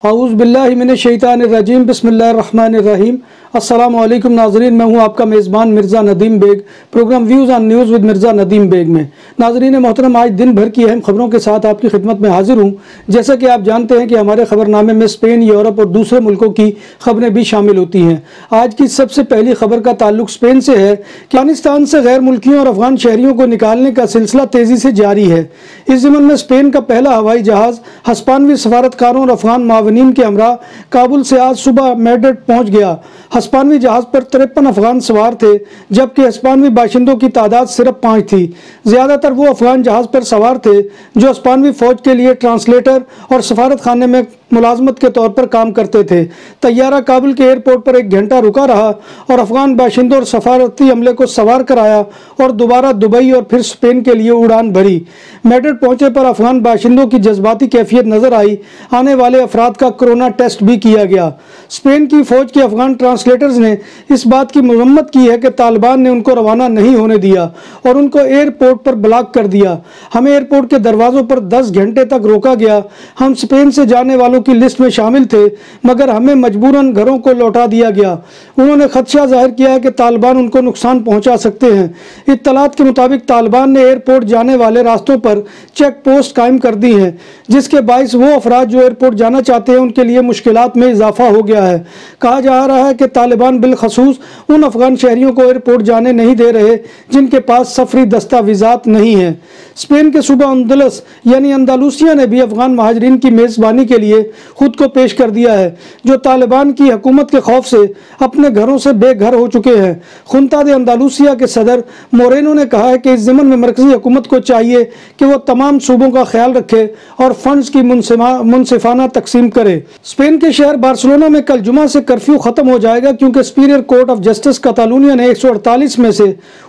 औज़ुबिल्लाहि मिनश्शैतानिर्रजीम बिस्मिल्लाहिर्रहमानिर्रहीम। अस्सलामु अलैकुम नाज़रीन, मैं हूं आपका मेज़बान Mirza Nadeem Baig, programme views on news with Mirza Nadeem Baig में। नाज़रीन मोहतरम, आज दिन भर की अहम खबरों के साथ आपकी खिदमत में हाजिर हूं। जैसा कि आप जानते हैं कि हमारे खबरनामे में स्पेन, यूरोप और दूसरे मुल्कों की खबरें भी शामिल होती हैं। आज की सबसे पहली खबर का ताल्लुक स्पेन से है कि अफगानिस्तान से गैर मुल्कियों और अफगान शहरियों को निकालने का सिलसिला तेज़ी से जारी है। इस ज़मन में स्पेन का पहला हवाई जहाज़ हस्पानवी सफारतकारों और अफगान मावनीन के हमरा काबुल से आज सुबह मैड्रिड पहुंच गया। हस्पानवी जहाज पर 53 अफगान सवार थे, जबकि हस्पानवी बाशिंदों की तादाद सिर्फ 5 थी। ज़्यादातर वो अफगान जहाज पर सवार थे जो हस्पानवी फौज के लिए ट्रांसलेटर और सफारत खाने में मुलाजमत के तौर पर काम करते थे। तैयारा काबुल के एयरपोर्ट पर 1 घंटा रुका रहा और अफगान बाशिंदों और सफारती अमले को सवार कराया और दोबारा दुबई और फिर स्पेन के लिए उड़ान भरी। मैड्रिड पहुंचे पर अफगान बाशिंदों की जज्बाती कैफियत नजर आई। आने वाले अफराद का कोरोना टेस्ट भी किया गया। स्पेन की फौज के अफगान ट्रांसलेटर्स ने इस बात की मजम्मत की है कि तालिबान ने उनको रवाना नहीं होने दिया और उनको एयरपोर्ट पर ब्लॉक कर दिया। हमें एयरपोर्ट के दरवाजों पर 10 घंटे तक रोका गया। हम स्पेन से जाने वालों की लिस्ट में शामिल थे, मगर हमें मजबूरन घरों को लौटा दिया गया। उन्होंने खदशा जाहिर किया है कि तालिबान उनको नुकसान पहुंचा सकते हैं। इत्तलात के मुताबिक तालिबान ने एयरपोर्ट जाने वाले रास्तों पर चेक पोस्ट कायम कर दी हैं, जिसके बायस वो अफराद जो एयरपोर्ट जाना चाहते हैं उनके लिए मुश्किलात में इजाफा हो गया है। कहा जा रहा है कि तालिबान बिलखसूस उन अफगान शहरियों को एयरपोर्ट जाने नहीं दे रहे जिनके पास सफरी दस्तावेजात नहीं है। स्पेन के सूबा अंदलस यानी अंदालूसिया ने भी अफगान महाजरीन की मेज़बानी के लिए खुद को पेश कर दिया है, जो तालिबान की हुकूमत के खौफ से अपने घरों से बेघर हो चुके हैं। खुंता दे अंदालूसिया के सदर मोरेनो ने कहा है कि इस ज़मन में मरकजी हुकूमत को चाहिए कि वो तमाम सूबों का ख्याल रखे और फंड्स की मुनसिफाना तकसीम करे। स्पेन के शहर बार्सिलोना में कल जुमा से कर्फ्यू खत्म हो जाएगा, क्योंकि सुपीरियर कोर्ट ऑफ जस्टिस कातालूनिया ने 148 में से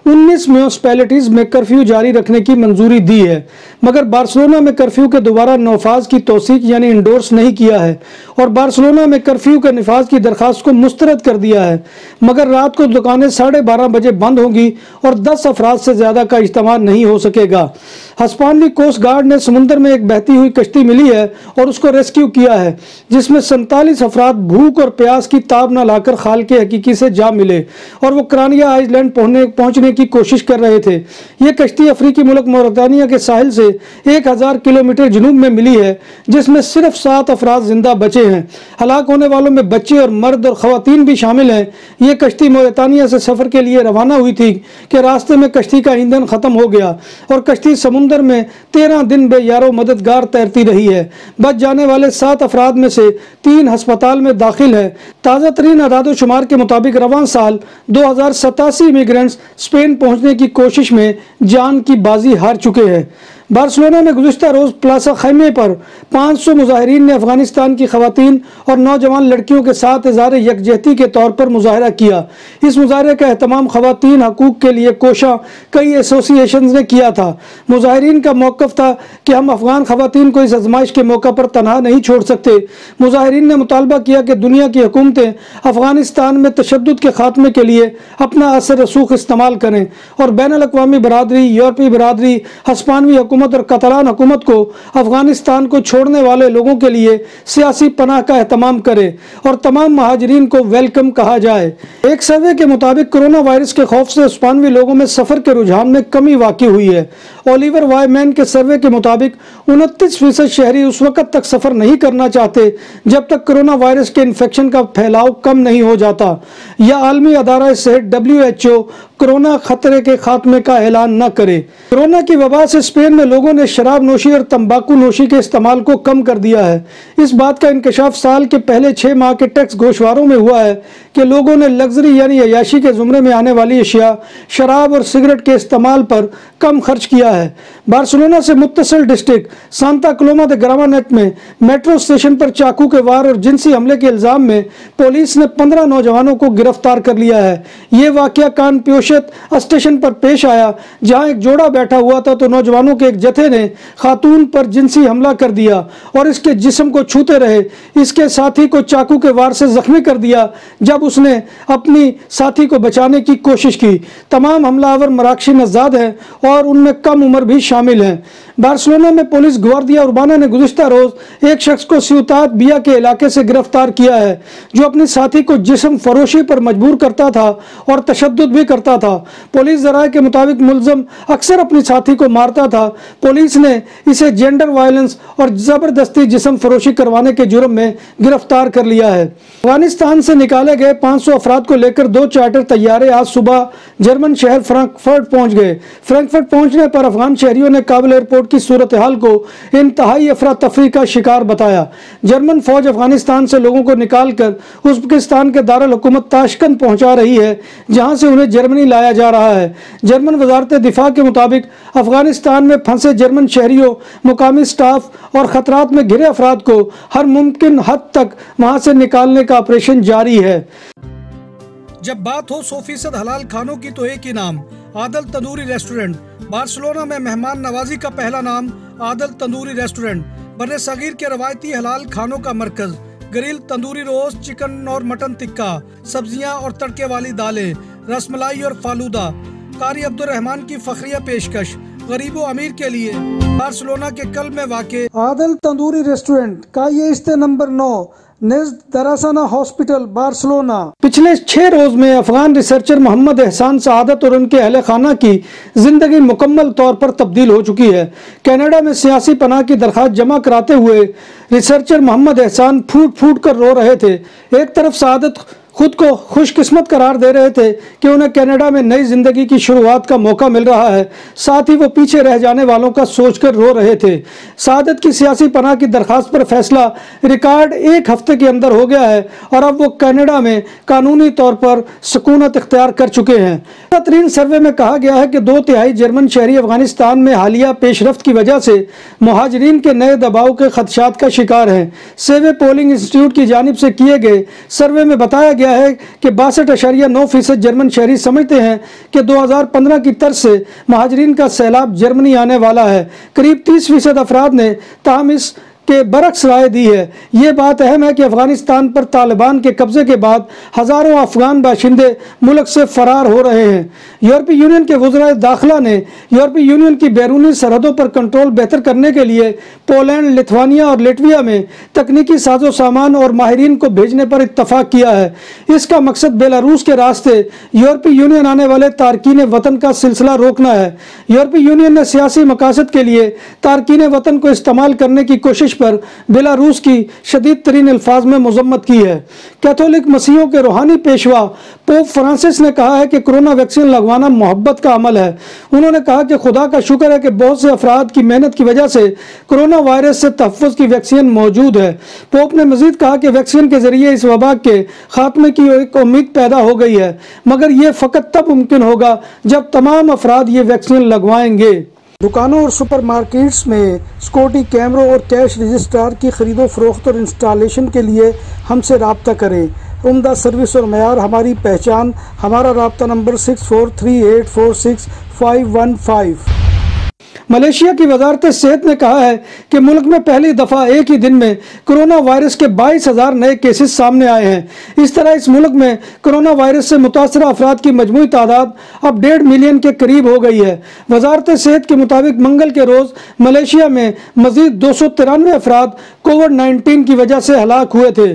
19 म्यूनिसिपैलिटीज में कर्फ्यू जारी रखने की मंजूरी दी है, मगर बार्सिलोना में कर्फ्यू के दोबारा नौफाज की तौसीक यानी इंडोर्स नहीं किया है और बार्सिलोना में कर्फ्यू के निफाज की दरखास्त को मुस्तरद कर दिया है। मगर रात को दुकानें 12:30 बजे बंद होंगी और 10 अफराद से ज्यादा का इज्तिमा नहीं हो सकेगा। हस्पानवी कोस्ट गार्ड ने समुद्र में एक बहती हुई कश्ती मिली है और उसको रेस्क्यू किया है, जिसमें 47 अफराद भूख और प्यास की ताब न लाकर खाल के हकीकी से जा मिले और वो क्रानिया आइलैंड पहुंचने की कोशिश कर रहे थे। ये कश्ती अफ्रीकी मुल्क मोरितानिया के साहिल से 1000 किलोमीटर जनूब में मिली है, जिसमें सिर्फ 7 अफराद जिंदा बचे हैं। हलाक होने वालों में बच्चे और मर्द और खवातीन भी शामिल हैं। ये कश्ती मोरितानिया से सफर के लिए रवाना हुई थी कि रास्ते में कश्ती का ईंधन खत्म हो गया और कश्ती समुद्र में 13 दिन बेयारो मददगार तैरती रही है। बच जाने वाले 7 अफराद में से 3 अस्पताल में दाखिल है। ताज़ा तरीन आदादोशुमार के मुताबिक रवां साल 2087 इमिग्रेंट्स स्पेन पहुंचने की कोशिश में जान की बाजी हार चुके हैं। बार्सिलोना में गुज़िश्ता रोज़ प्लाजा खैमे पर 500 मुजाहिरीन ने अफगानिस्तान की खवातीन और नौजवान लड़कियों के साथ इज़हार यकजहती के तौर पर मुजाहरा किया। इस मुजाहरे का एहतमाम खवातीन हकूक़ के लिए कोशा कई एसोसिएशन ने किया था। मुजाहिरीन का मौक़िफ़ था कि हम अफगान खवातीन को इस आजमाइश के मौका पर तनहा नहीं छोड़ सकते। मुजाहिरीन ने मुतालबा किया कि दुनिया की हुकूमतें अफगानिस्तान में तशद्दुद के खात्मे के लिए अपना असर रसूख इस्तेमाल करें और बैनुल अक़वामी बरादरी, यूरोपीय बरादरी, हस्पानवी हुकूमत और कतालान हुकूमत को अफगानिस्तान को छोड़ने वाले लोगों के लिए सियासी पनाह का एहतमाम करे और तमाम महाजरीन को वेलकम कहा जाए। एक सर्वे के मुताबिक कोरोना वायरस के खौफ से स्पेनी लोगों में सफर के रुझान में कमी वाक़ई हुई है। ओलिवर वायमैन के सर्वे के मुताबिक 29% शहरी उस वक्त तक सफर नहीं करना चाहते जब तक कोरोना वायरस के इन्फेक्शन का फैलाव कम नहीं हो जाता या आलमी अदारा सेहत WHO कोरोना खतरे के खात्मे का ऐलान न करे। कोरोना की वबा से स्पेन में लोगों ने शराब नोशी और तंबाकू नोशी के इस्तेमाल को कम कर दिया है। इस बात का इंकशाफ साल के पहले 6 माह के टैक्स गोशवारों में हुआ है कि लोगों ने लग्जरी यानी अयाशी के जुमरे में आने वाली अशिया, शराब और सिगरेट के इस्तेमाल पर कम खर्च किया है। बार्सिलोना से मुत्तसिल डिस्ट्रिक्ट सांता कोलोमा दे ग्रावानेट में मेट्रो स्टेशन पर चाकू के वार और जिनसी हमले के इल्जाम में पुलिस ने 15 नौजवानों को गिरफ्तार कर लिया है। ये वाकया कानप्योशी दहशत स्टेशन पर पेश आया, जहां एक जोड़ा बैठा हुआ था तो नौजवानों के एक जत्थे ने खातून पर जिनसी हमला कर दिया और इसके जिस्म को छूते रहे। इसके साथी को चाकू के वार से जख्मी कर दिया जब उसने अपनी साथी को बचाने की कोशिश की। तमाम हमलावर मराकशी नज़ाद हैं और उनमें कम उम्र भी शामिल हैं। बार्सिलोना में पुलिस ग्वार्डिया उर्बाना ने गुज़िश्ता रोज़ एक शख्स को सिउतात बिया के इलाके से गिरफ्तार किया है, जो अपनी साथी को जिस्म फरोशी पर मजबूर करता था और तशद्दुद भी करता था। पुलिस ज़राए के मुताबिक मुलज़म अक्सर अपनी साथी को मारता था। पुलिस ने इसे जेंडर वायलेंस और ज़बरदस्ती जिस्म फरोशी करवाने के जुर्म में गिरफ्तार कर लिया है। अफगानिस्तान से निकाले गए 500 अफराद को लेकर 2 चार्टर तैयारे आज सुबह जर्मन शहर फ्रैंकफर्ट पहुंच गए। फ्रैंकफर्ट पहुंचने पर अफगान शहरियों ने काबुल एयरपोर्ट की सूरत हाल को इंतहाई अफरा तफरी का शिकार बताया। जर्मन फौज अफगानिस्तान से लोगों को निकालकर उज़्बेकिस्तान के दारुल हुकूमत ताशकंद पहुंचा रही है, जहां से उन्हें जर्मनी लाया जा रहा है। जर्मन वजारत दिफा के मुताबिक अफगानिस्तान में फंसे जर्मन शहरियों, मुकामी स्टाफ और खतरात में घिरे अफराद को हर मुमकिन हद तक वहां से निकालने का ऑपरेशन जारी है। जब बात हो 100% हलाल खानों की तो एक ही नाम, आदल तंदूरी रेस्टोरेंट। बार्सिलोना में मेहमान नवाजी का पहला नाम आदल तंदूरी रेस्टोरेंट, बर्रे सगीर के रवायती हलाल खानों का मरकज। ग्रिल, तंदूरी रोस्ट, चिकन और मटन टिक्का, सब्जियां और तड़के वाली दालें, रसमलाई और फालूदा। कारी अब्दुर्रहमान की फखरिया पेशकश गरीबो अमीर के लिए। बार्सिलोना के कल्ब में वाक़े आदल तंदूरी रेस्टोरेंट का ये इस्ते नंबर 9 नेज़्द दरासाना हॉस्पिटल बार्सिलोना। पिछले 6 रोज में अफगान रिसर्चर मोहम्मद एहसान सआदत और उनके अहले खाना की जिंदगी मुकम्मल तौर पर तब्दील हो चुकी है। कनाडा में सियासी पनाह की दरख्वास्त जमा कराते हुए रिसर्चर मोहम्मद एहसान फूट फूट कर रो रहे थे। एक तरफ सआदत खुद को खुशकिस्मत करार दे रहे थे कि उन्हें कनाडा में नई जिंदगी की शुरुआत का मौका मिल रहा है, साथ ही वो पीछे रह जाने वालों का सोचकर रो रहे थे। सआदत की सियासी पनाह की दरखास्त पर फैसला रिकॉर्ड 1 हफ्ते के अंदर हो गया है और अब वो कनाडा में कानूनी तौर पर सुकूनत इख्तियार कर चुके हैं। तरीन सर्वे में कहा गया है कि 2/3 जर्मन शहरी अफगानिस्तान में हालिया पेशरफ्त की वजह से मुहाजिरीन के नए दबाव के खदशात का शिकार हैं। सेवे पोलिंग इंस्टीट्यूट की जानिब से किए गए सर्वे में बताया गया है कि 62.9% जर्मन शहरी समझते हैं कि 2015 की तर्ज से महाजरीन का सैलाब जर्मनी आने वाला है। करीब 30% अफराद ने ताहम इस के बरक्स राय दी है। ये बात अहम है कि अफगानिस्तान पर तालिबान के कब्जे के बाद हज़ारों अफगान बाशिंदे मुल्क से फरार हो रहे हैं। यूरोपीय यूनियन के वज़राए दाखिला ने यूरोपीय यूनियन की बैरूनी सरहदों पर कंट्रोल बेहतर करने के लिए पोलैंड, लिथुआनिया और लेटविया में तकनीकी साजो सामान और माहिरीन को भेजने पर इत्तफाक किया है। इसका मकसद बेलारूस के रास्ते यूरोपीय यूनियन आने वाले तारकीन वतन का सिलसिला रोकना है। यूरोपीय यूनियन ने सियासी मकासद के लिए तारकीन वतन को इस्तेमाल करने की कोशिश पर बेलारूस की शदीद तरीन अल्फाज में मजम्मत की है। कैथोलिक मसीहों के रूहानी पेशवा पोप फ्रांसिस ने कहा है कि कोरोना वैक्सीन लगवाना मोहब्बत का अमल है। उन्होंने कहा कि खुदा का शुक्र है कि बहुत से अफराद की मेहनत की वजह से कोरोना वायरस से तहफ़्फ़ुज़ की वैक्सीन मौजूद है। पोप ने मजीद कहा कि वैक्सीन के जरिए इस वबा के खात्मे की एक उम्मीद पैदा हो गई है, मगर यह फ़कत तब मुमकिन होगा जब तमाम अफराद ये वैक्सीन लगवाएंगे। दुकानों और सुपरमार्केट्स में सिक्योरिटी कैमरों और कैश रजिस्ट्रार की खरीदो फरोख्त और इंस्टॉलेशन के लिए हमसे रब्ता करें। उम्दा सर्विस और मयार हमारी पहचान। हमारा रब्ता नंबर 6438465515। मलेशिया की वजारत सेहत ने कहा है कि मुल्क में पहली दफ़ा एक ही दिन में कोरोना वायरस के 22,000 नए केसेस सामने आए हैं। इस तरह इस मुल्क में कोरोना वायरस से मुतासरा अफराद की मजमूई तादाद अब 1.5 मिलियन के करीब हो गई है। वजारत सेहत के मुताबिक मंगल के रोज़ मलेशिया में मजीद 293 अफराद कोविड-19 की वजह से हलाक हुए थे।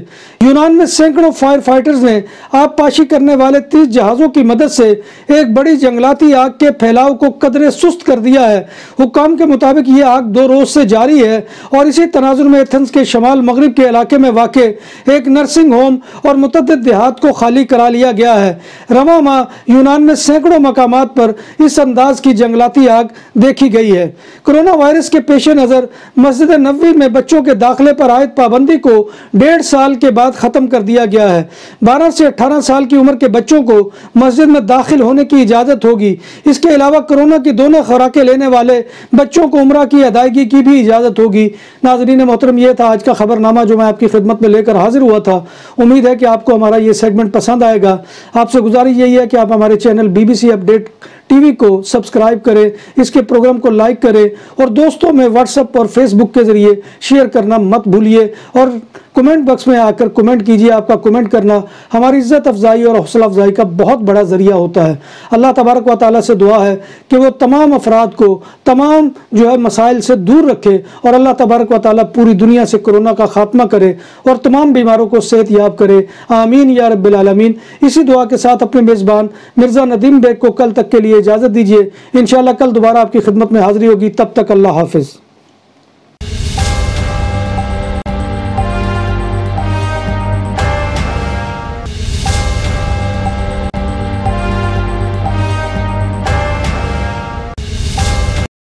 यूनान में सैकड़ों फायर फाइटर्स ने आबपाशी करने वाले 30 जहाज़ों की मदद से एक बड़ी जंगलाती आग के फैलाव को कदरे सुस्त कर दिया है। हुक्काम के मुताबिक ये आग 2 रोज से जारी है और इसी तनाजुर में एथेंस के शमाल मगरिब के इलाके में वाक़े एक नर्सिंग होम और मुतअद्दिद देहात को खाली करा लिया गया है। रवा माह यूनान में सैकड़ों मकामात पर इस अंदाज की जंगलाती आग देखी गई है। कोरोना वायरस के पेश नज़र मस्जिद नबवी में बच्चों के दाखिले पर आयद पाबंदी को 1.5 साल के बाद ख़त्म कर दिया गया है। 12 से 18 साल की उम्र के बच्चों को मस्जिद में दाखिल होने की इजाज़त होगी। इसके अलावा कोरोना की दोनों खुराकें लेने वाले बच्चों को उम्रा की अदायगी की भी इजाज़त होगी। नाज़रीन मोहतरम, ये था आज का खबरनामा जो मैं आपकी खिदमत में लेकर हाजिर हुआ था। उम्मीद है कि आपको हमारा ये सेगमेंट पसंद आएगा। आपसे गुजारिश यही है कि आप हमारे चैनल BBC अपडेट टीवी को सब्सक्राइब करें, इसके प्रोग्राम को लाइक करें और दोस्तों में व्हाट्सएप और फेसबुक के ज़रिए शेयर करना मत भूलिए। और कमेंट बॉक्स में आकर कमेंट कीजिए। आपका कमेंट करना हमारी इज़्ज़त अफजाई और हौसला अफजाई का बहुत बड़ा ज़रिया होता है। अल्लाह तबारक व तआला से दुआ है कि वो तमाम अफराद को तमाम जो है मसाइल से दूर रखे और अल्लाह तबारक व तआला पूरी दुनिया से कोरोना का खात्मा करे और तमाम बीमारों को सेहत याब करे। आमीन या रब्बिल आलमीन। इसी दुआ के साथ अपने मेज़बान मिर्ज़ा नदीम बेग को कल तक के लिए इजाज़त दीजिए। इंशाअल्लाह कल दोबारा आपकी खिदमत में हाज़िरी होगी। तब तक अल्लाह हाफ़िज़।